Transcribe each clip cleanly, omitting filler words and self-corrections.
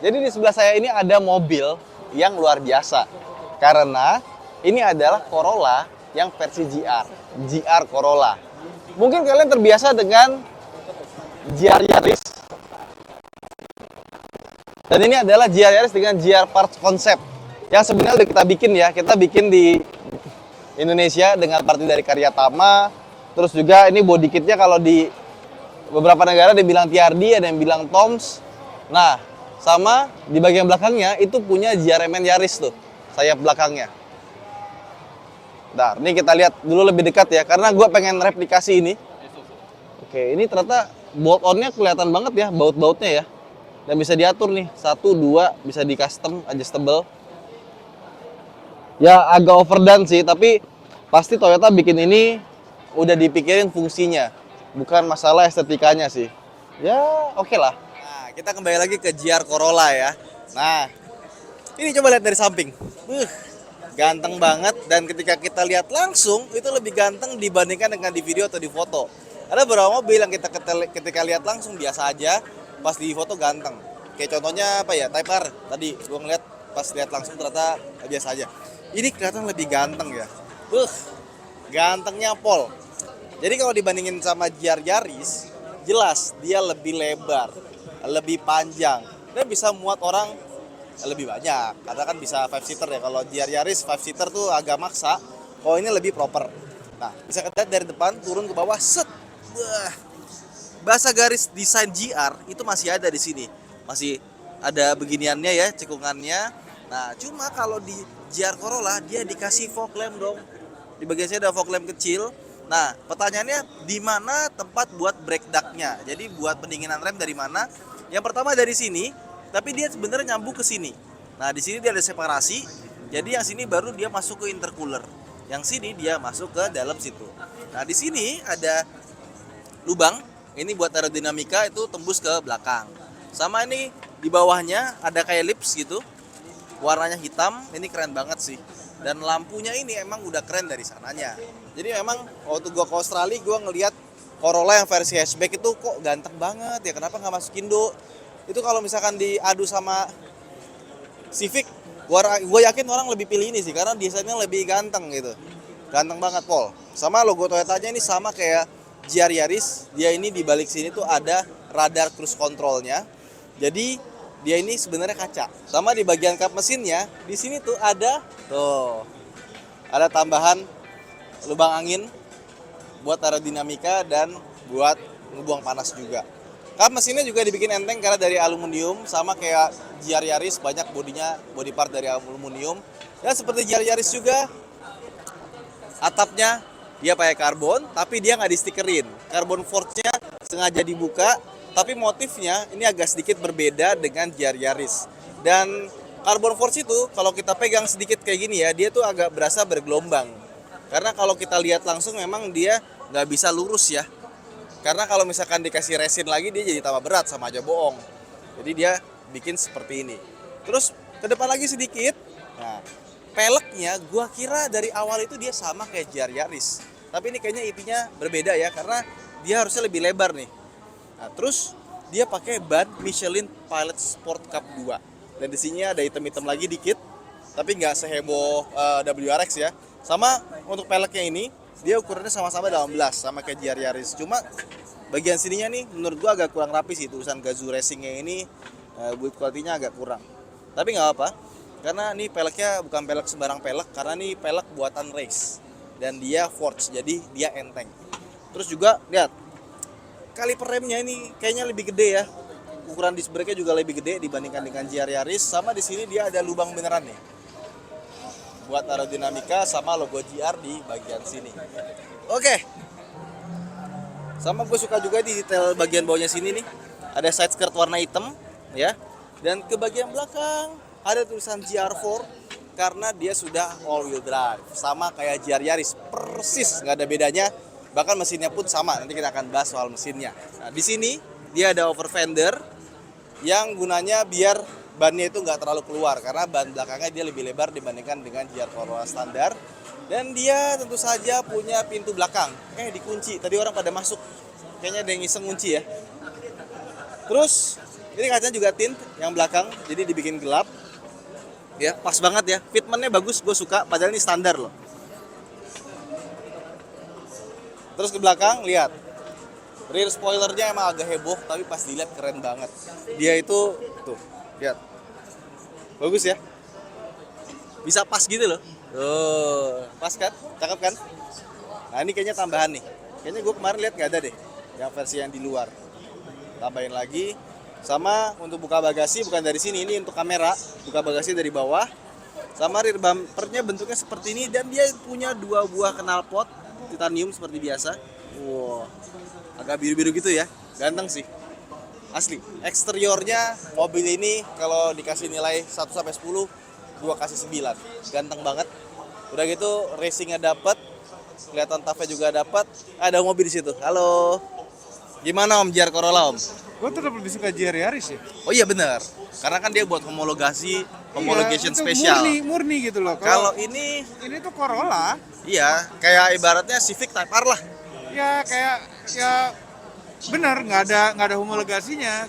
Jadi di sebelah saya ini ada mobil yang luar biasa. Karena ini adalah Corolla yang versi GR. GR Corolla. Mungkin kalian terbiasa dengan GR Yaris. Dan ini adalah GR Yaris dengan GR Parts Concept. Yang sebenarnya udah kita bikin ya. Kita bikin di Indonesia dengan parti dari Karya Tama. Terus juga ini body kitnya kalau di beberapa negara ada yang bilang TRD, ada yang bilang Toms. Nah, sama di bagian belakangnya itu punya GR-MN Yaris tuh, sayap belakangnya. Bentar, ini kita lihat dulu lebih dekat ya, karena gue pengen replikasi ini. Oke, ini ternyata bolt-on-nya kelihatan banget ya, baut-bautnya ya. Dan bisa diatur nih, 1, 2, bisa di custom, adjustable. Ya agak overdone sih, tapi pasti Toyota bikin ini udah dipikirin fungsinya, bukan masalah estetikanya sih. Ya oke lah. Nah, kita kembali lagi ke GR Corolla ya. Nah, ini coba lihat dari samping. Ganteng banget, dan ketika kita lihat langsung itu lebih ganteng dibandingkan dengan di video atau di foto. Ada beberapa mobil yang kita ketika lihat langsung biasa aja, pas di foto ganteng. Kayak contohnya apa ya, Type R. Tadi gua ngeliat pas lihat langsung ternyata biasa aja. Ini kelihatan lebih ganteng ya. Gantengnya pol. Jadi kalau dibandingin sama GR Yaris, jelas dia lebih lebar, lebih panjang, dan bisa muat orang lebih banyak. Karena kan bisa 5-seater ya. Kalau GR Yaris 5-seater tuh agak maksa. Kalau ini lebih proper. Nah, bisa kita lihat dari depan turun ke bawah, set. Bahasa garis desain GR itu masih ada di sini. Masih ada beginiannya ya, cekungannya. Nah, cuma kalau di GR Corolla dia dikasih fog lamp dong. Di bagian sini ada fog lamp kecil. Nah, pertanyaannya di mana tempat buat brake duct-nya? Jadi buat pendinginan rem dari mana? Yang pertama dari sini, tapi dia sebenarnya nyambung ke sini. Nah, di sini dia ada separasi. Jadi yang sini baru dia masuk ke intercooler. Yang sini dia masuk ke dalam situ. Nah, di sini ada lubang. Ini buat aerodinamika, itu tembus ke belakang. Sama ini di bawahnya ada kayak lips gitu. Warnanya hitam, ini keren banget sih. Dan lampunya ini emang udah keren dari sananya. Jadi memang waktu gua ke Australia gua ngelihat Corolla yang versi hatchback itu kok ganteng banget ya. Kenapa nggak masuk Indo? Itu kalau misalkan diadu sama Civic, gua yakin orang lebih pilih ini sih karena desainnya lebih ganteng gitu. Ganteng banget Pol. Sama logo Toyotanya ini sama kayak GR Yaris. Dia ini di balik sini tuh ada radar cruise controlnya. Jadi dia ini sebenarnya kaca. Sama di bagian kap mesinnya, di sini tuh ada tambahan lubang angin buat aerodinamika dan buat ngebuang panas juga. Kap mesinnya juga dibikin enteng karena dari aluminium, sama kayak GR Yaris banyak body part dari aluminium. Dan seperti GR Yaris juga, atapnya dia pakai karbon, tapi dia nggak di stikerin. Karbon forge-nya sengaja dibuka, tapi motifnya ini agak sedikit berbeda dengan GR Yaris. Dan karbon forge itu kalau kita pegang sedikit kayak gini ya, dia tuh agak berasa bergelombang. Karena kalau kita lihat langsung memang dia nggak bisa lurus ya. Karena kalau misalkan dikasih resin lagi dia jadi tambah berat, sama aja bohong. Jadi dia bikin seperti ini. Terus ke depan lagi sedikit. Nah, peleknya gua kira dari awal itu dia sama kayak GR Yaris. Tapi ini kayaknya intinya berbeda ya, karena dia harusnya lebih lebar nih. Nah, terus dia pakai ban Michelin Pilot Sport Cup 2. Dan di sini ada hitam-hitam lagi dikit, tapi nggak seheboh WRX ya. Sama untuk peleknya ini, dia ukurannya sama-sama 18 sama kayak GR Yaris. Cuma bagian sininya nih menurut gua agak kurang rapi sih. Tulisan Gazoo Racing-nya ini build quality-nya agak kurang. Tapi nggak apa, karena ini peleknya bukan pelek sembarang pelek, karena ini pelek buatan race. Dan dia forged, jadi dia enteng. Terus juga lihat kaliper remnya ini kayaknya lebih gede ya. Ukuran disc brake-nya juga lebih gede dibandingkan dengan GR Yaris. Sama di sini dia ada lubang beneran nih, buat aerodinamika, sama logo GR di bagian sini. Oke. Sama gue suka juga di detail bagian bawahnya sini nih. Ada side skirt warna hitam ya. Dan ke bagian belakang ada tulisan GR4 karena dia sudah all wheel drive. Sama kayak GR Yaris, persis nggak ada bedanya. Bahkan mesinnya pun sama, nanti kita akan bahas soal mesinnya. Nah, di sini dia ada over fender yang gunanya biar bannya itu nggak terlalu keluar, karena ban belakangnya dia lebih lebar dibandingkan dengan GR Corolla standar. Dan dia tentu saja punya pintu belakang. Dikunci, tadi orang pada masuk. Kayaknya ada yang iseng kunci ya. Terus Ini kacanya juga tint yang belakang, jadi dibikin gelap. Ya, pas banget ya. Fitmentnya bagus, gue suka. Padahal ini standar loh. Terus ke belakang, lihat. Rear spoilernya emang agak heboh, tapi pas dilihat keren banget. Dia itu, tuh, lihat. Bagus ya. Bisa pas gitu loh. Tuh, pas kan? Cakep kan? Nah ini kayaknya tambahan nih. Kayaknya gue kemarin lihat nggak ada deh. Yang versi yang di luar. Tambahin lagi. Sama untuk buka bagasi bukan dari sini, ini untuk kamera. Buka bagasi dari bawah. Sama rear bumpernya bentuknya seperti ini dan dia punya 2 buah knalpot titanium seperti biasa. Wow, agak biru-biru gitu ya, ganteng sih. Asli. Eksteriornya mobil ini kalau dikasih nilai 1 sampai 10, gua kasih 9. Ganteng banget. Udah gitu racingnya dapat, kelihatan tafnya juga dapat. Ada mobil di situ. Halo. Gimana Om GR Corolla Om? Gue tetap lebih suka GR Yaris ya. Oh iya benar, karena kan dia buat homologation Itu spesial. murni gitu loh. Kalau ini tuh Corolla, iya, kayak ibaratnya Civic Type R lah. ya kayak ya benar nggak ada homologasinya.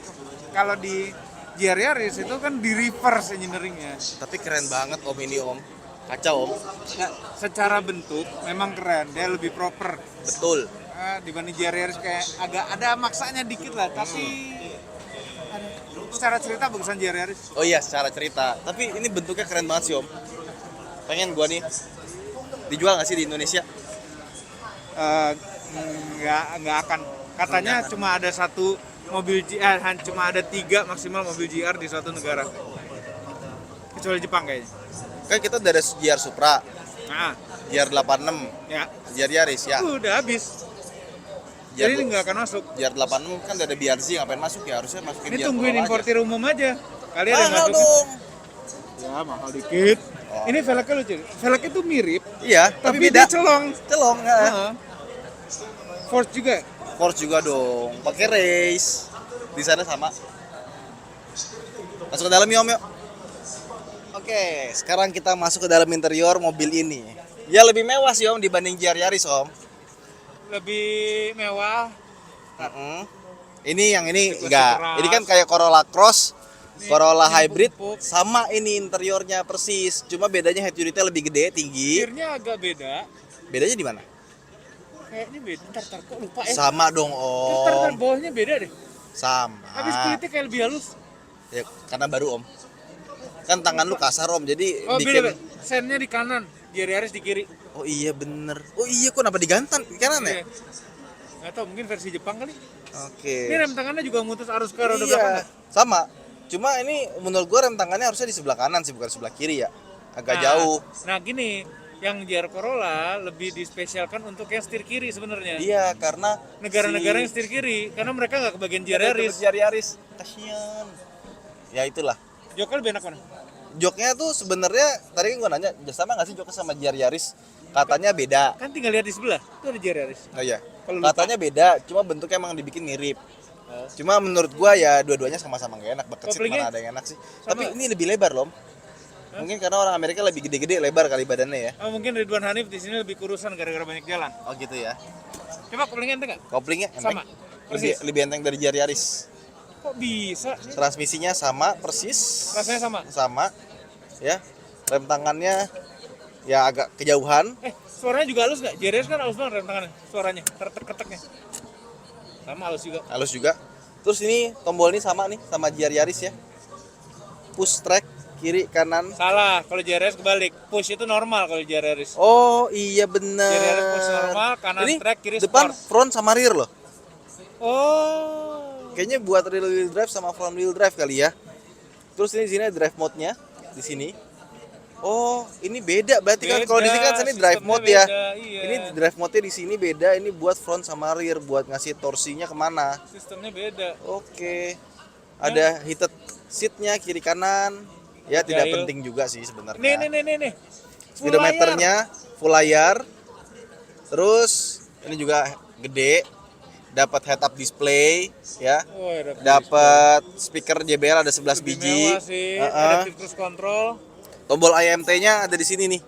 Kalau di GR Yaris itu kan di reverse engineeringnya. Tapi keren banget Om ini Om. Kacau Om. Nah, secara bentuk memang keren, dia lebih proper. Betul. Dibanding GR Yaris kayak agak ada maksanya dikit lah, tapi secara cerita bagusan GR Yaris. Oh iya, secara cerita. Tapi ini bentuknya keren banget sih Om. Pengen gua nih. Dijual nggak sih di Indonesia? Nggak akan. Katanya Nggak akan. cuma ada satu mobil cuma ada 3 maksimal mobil GR di suatu negara. Kecuali Jepang kayaknya. Kan kita udah ada GR Supra, Nah, GR 86, ya. GR Yaris ya. Udah habis. GR, Jadi ini nggak akan masuk. GR 86 kan udah ada BRZ, ngapain masuk ya? Harusnya masukin Ini GR tungguin Corolla importir umum aja. Kali aja. ada yang Mahal masuk. dong. Ya mahal dikit. Oh. Ini velgnya lucu. Velgnya tuh mirip, Iya, tapi tapi beda. dia celong. Celong nggak? Heeh. Force juga. Force juga dong. Pakai race. Di sana sama. Masuk ke dalam yuk Om yuk. Oke, sekarang kita masuk ke dalam interior mobil ini. Ya lebih mewah sih Om dibanding GR Yaris Om. Lebih mewah. Mm-mm. Ini yang ini Tipe enggak. keras. Ini kan kayak Corolla Cross, Ini Corolla yang Hybrid empuk-empuk. sama ini interiornya persis. Cuma bedanya head unitnya lebih gede, tinggi. Setirnya agak beda. Bedanya di mana? Kayaknya beda. Ntar kok lupa ya. Sama dong Ntar Om. bawahnya beda deh. Sama. Habis kulitnya kayak lebih halus. Ya, karena baru Om. Kan tangan lu kasar Om, jadi Oh bikin. beda. Sennya di kanan, GR Yaris di kiri. Oh iya bener. Oh iya kok kenapa digantan di kanan ya? Iya. Nggak tahu, mungkin versi Jepang kali. Oke. Ini rem tangannya juga mutus arus ke roda belakang Iya, nggak? sama. Cuma ini menurut gua rem tangannya harusnya di sebelah kanan sih, bukan sebelah kiri ya. Agak Nah, jauh. Nah gini, yang GR Corolla lebih dispesialkan untuk yang setir kiri sebenarnya. Iya, karena Negara-negara yang setir kiri, karena mereka nggak kebagian GR Yaris. GR Yaris. Kasian. Ya itulah. Joknya lebih enak mana? Joknya tuh sebenarnya tadi kan gua nanya, sama nggak sih joknya sama GR Yaris? Katanya beda. Kan tinggal lihat di sebelah, itu ada GR Yaris. Oh iya. Kalau lupa. Katanya beda, cuma bentuknya emang dibikin mirip. Cuma menurut gua ya dua-duanya sama-sama gak enak. Bucket seat Koplingnya mana ada yang enak sih. sama. Tapi ini lebih lebar loh. Mungkin karena orang Amerika lebih gede-gede lebar kali badannya ya. Oh, mungkin Ridwan Hanif di sini lebih kurusan gara-gara banyak jalan. Oh gitu ya. Coba koplingnya enteng nggak? Koplingnya enteng. Sama. Lebih, Persis. lebih enteng dari GR Yaris. Kok bisa? Transmisinya sama persis. Rasanya sama. Sama. Ya. Rem tangannya ya agak kejauhan. Suaranya juga halus nggak? GR Yaris kan halus banget rem tangannya, suaranya, ketek-keteknya. Sama halus juga. Halus juga. Terus ini tombol ini sama nih sama GR Yaris ya. Push track kiri kanan. Salah, kalau GR Yaris kebalik. Push itu normal kalau GR Yaris. Oh iya bener. GR Yaris push normal, kanan ini track, kiri depan sport. front sama rear loh. Oh. Kayaknya buat rear wheel drive sama front wheel drive kali ya. Terus ini di sini ada drive mode-nya di sini. Oh, ini beda berarti kan kalau di sini kan ini drive sistemnya mode ya. beda, iya. Ini drive mode-nya di sini beda, ini buat front sama rear buat ngasih torsinya kemana. Sistemnya beda. Oke. Ada heated seat-nya kiri kanan. Ya tidak Jahil. penting juga sih sebenarnya. Nih. Full Speedometernya full layar. Terus ini juga gede. Dapat head up display ya. layar. Oh, ada Dapat speaker JBL ada 11 lebih biji. mewah sih. Heeh. Adaptive cruise control. Tombol IMT-nya ada di sini nih.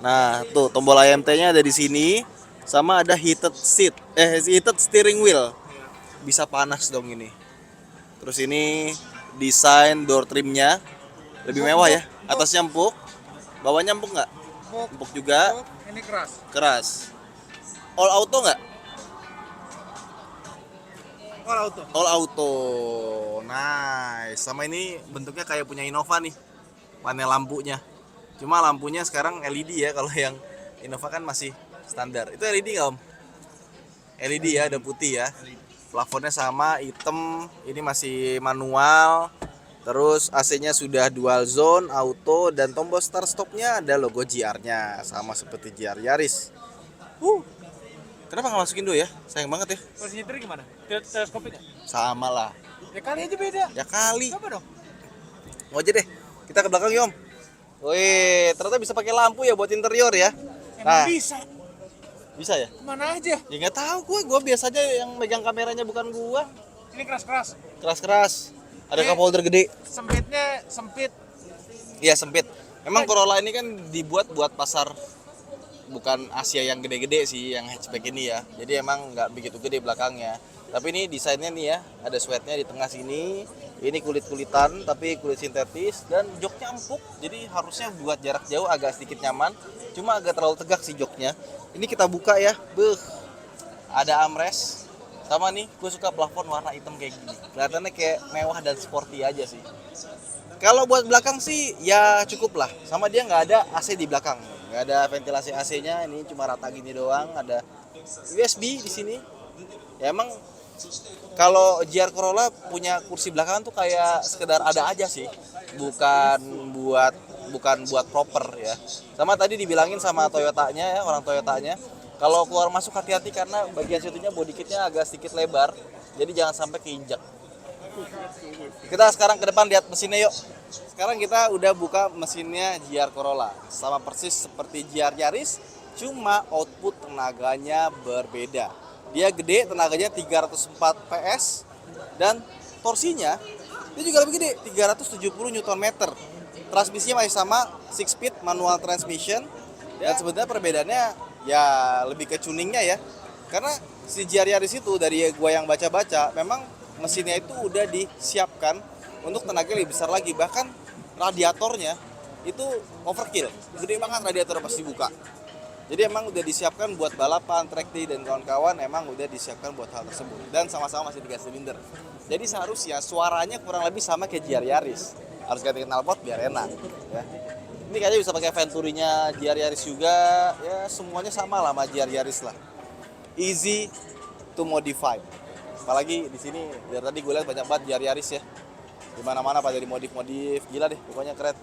Nah, tuh tombol IMT-nya ada di sini sama ada heated seat. Heated steering wheel. Bisa panas dong ini. Terus ini desain door trimnya lebih mewah ya. Atasnya empuk, bawahnya empuk nggak? Empuk juga. Ini keras. Keras. All auto nggak? All auto. All auto. Nice. Sama ini bentuknya kayak punya Innova nih. Panel lampunya. Cuma lampunya sekarang LED ya. Kalau yang Innova kan masih standar. Itu LED nggak Om? LED ya, ada putih ya. Plafonnya sama, hitam. Ini masih manual. Terus AC-nya sudah dual zone, auto, dan tombol start stop-nya ada logo GR-nya. Sama seperti GR Yaris. Kenapa nggak masukin dulu ya? Sayang banget ya. Posisi nyetir gimana? Teleskopiknya? Sama lah. Ya kali aja beda. Ya kali. Coba dong. Mau aja deh. Kita ke belakang yuk Om. Wih, ternyata bisa pakai lampu ya buat interior ya. Emang bisa. Bisa ya? Kemana aja? Ya nggak tahu gue biasa aja yang megang kameranya bukan gua. Ini keras-keras. Keras-keras. Ada cup holder gede. Sempitnya sempit. Iya sempit. Emang Corolla ini kan dibuat buat pasar bukan Asia yang gede-gede sih, yang hatchback ini ya. Jadi emang nggak begitu gede belakangnya. Tapi ini desainnya nih ya, ada sweatnya di tengah sini. Ini kulit-kulitan tapi kulit sintetis dan joknya empuk. Jadi harusnya buat jarak jauh agak sedikit nyaman. Cuma agak terlalu tegak sih joknya. Ini kita buka ya. Ada armrest. Sama nih, gue suka plafon warna hitam kayak gini. Kelihatannya kayak mewah dan sporty aja sih. Kalau buat belakang sih ya cukup lah. Sama dia nggak ada AC di belakang. Nggak ada ventilasi AC-nya. Ini cuma rata gini doang. Ada USB di sini. Ya emang kalau GR Corolla punya kursi belakang tuh kayak sekedar ada aja sih. Bukan buat proper ya. Sama tadi dibilangin sama Toyotanya ya, orang Toyotanya. Kalau keluar masuk hati-hati karena bagian situnya body kitnya agak sedikit lebar. Jadi jangan sampai keinjak. Kita sekarang ke depan lihat mesinnya yuk. Sekarang kita udah buka mesinnya GR Corolla. Sama persis seperti GR Yaris, cuma output tenaganya berbeda. Dia gede, tenaganya 304 PS dan torsinya dia juga lebih gede, 370 Nm. Transmisinya masih sama, 6 speed manual transmission. Dan sebenarnya perbedaannya ya lebih ke tuningnya ya. Karena si GR Yaris itu dari gua yang baca-baca memang mesinnya itu udah disiapkan untuk tenaga lebih besar lagi. Bahkan radiatornya itu overkill. Gede banget radiator pas dibuka. Jadi emang udah disiapkan buat balapan, track day dan kawan-kawan emang udah disiapkan buat hal tersebut. Dan sama-sama masih 3 silinder. Jadi seharusnya suaranya kurang lebih sama kayak GR Yaris. Harus ganti knalpot biar enak ya. Ini kayaknya bisa pakai Venturinya GR Yaris juga. Ya semuanya sama lah sama GR Yaris lah. Easy to modify. Apalagi di sini dari tadi gue lihat banyak banget GR Yaris ya. Di mana-mana pada dimodif-modif. Gila deh, pokoknya keren.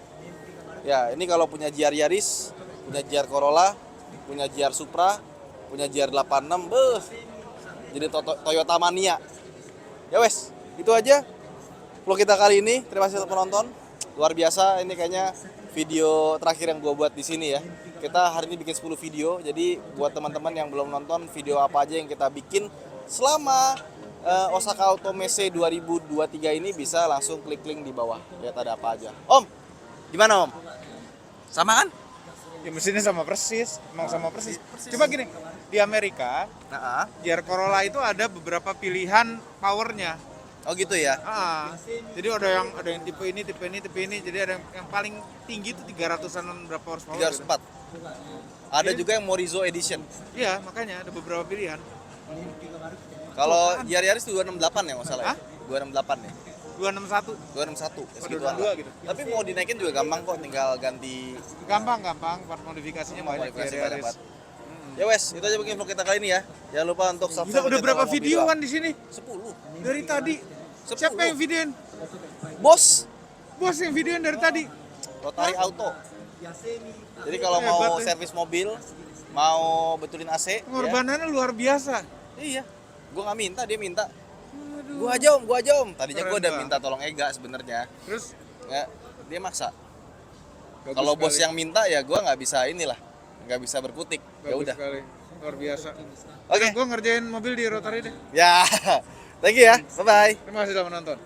Ya, ini kalau punya GR Yaris, punya GR Corolla, punya GR Supra, punya GR 86, jadi Toyota mania. Ya wes, itu aja vlog kita kali ini. Terima kasih telah menonton. Luar biasa, ini kayaknya video terakhir yang gue buat di sini ya. Kita hari ini bikin 10 video. Jadi buat teman-teman yang belum nonton video apa aja yang kita bikin selama Osaka Auto Messe 2023 ini, bisa langsung klik link di bawah. Lihat ada apa aja. Om, gimana Om? Sama kan? Ya mesinnya sama persis, emang sama persis. Coba gini, di Amerika, GR Corolla itu ada beberapa pilihan powernya. Oh gitu ya. Jadi ada yang tipe ini, jadi ada yang paling tinggi itu 300-an berapa horsepower. 304. Gitu. Ada juga yang Morizo Edition. Iya, makanya ada beberapa pilihan. Kalau GR Yaris 268 ya masalah ya? 268 ya? 261. 261 ya, Ada 22 gitu. Tapi mau dinaikin juga gampang kok, tinggal ganti Gampang, part modifikasinya banyak. modifikasi banyak banget. Ya wes, itu aja mungkin vlog kita kali ini ya. Jangan lupa untuk subscribe. Udah berapa video kan di sini? 10. Dari tadi. 10. Siapa yang videoin? Bos, Bos yang videoin dari tadi. Rotary Auto. Jadi kalau mau servis mobil, mau betulin AC, Pengorbanannya luar biasa. Iya. Gua nggak minta, dia minta. Gua aja om. Tadinya gua udah minta tolong Ega sebenarnya. Terus Ya, dia maksa. Kalau bos yang minta ya gua nggak bisa inilah, nggak bisa berkutik. Ya udah. Luar biasa. Oke. Gua ngerjain mobil di Rotary deh. Ya, thank you ya. Bye bye. Terima kasih sudah menonton.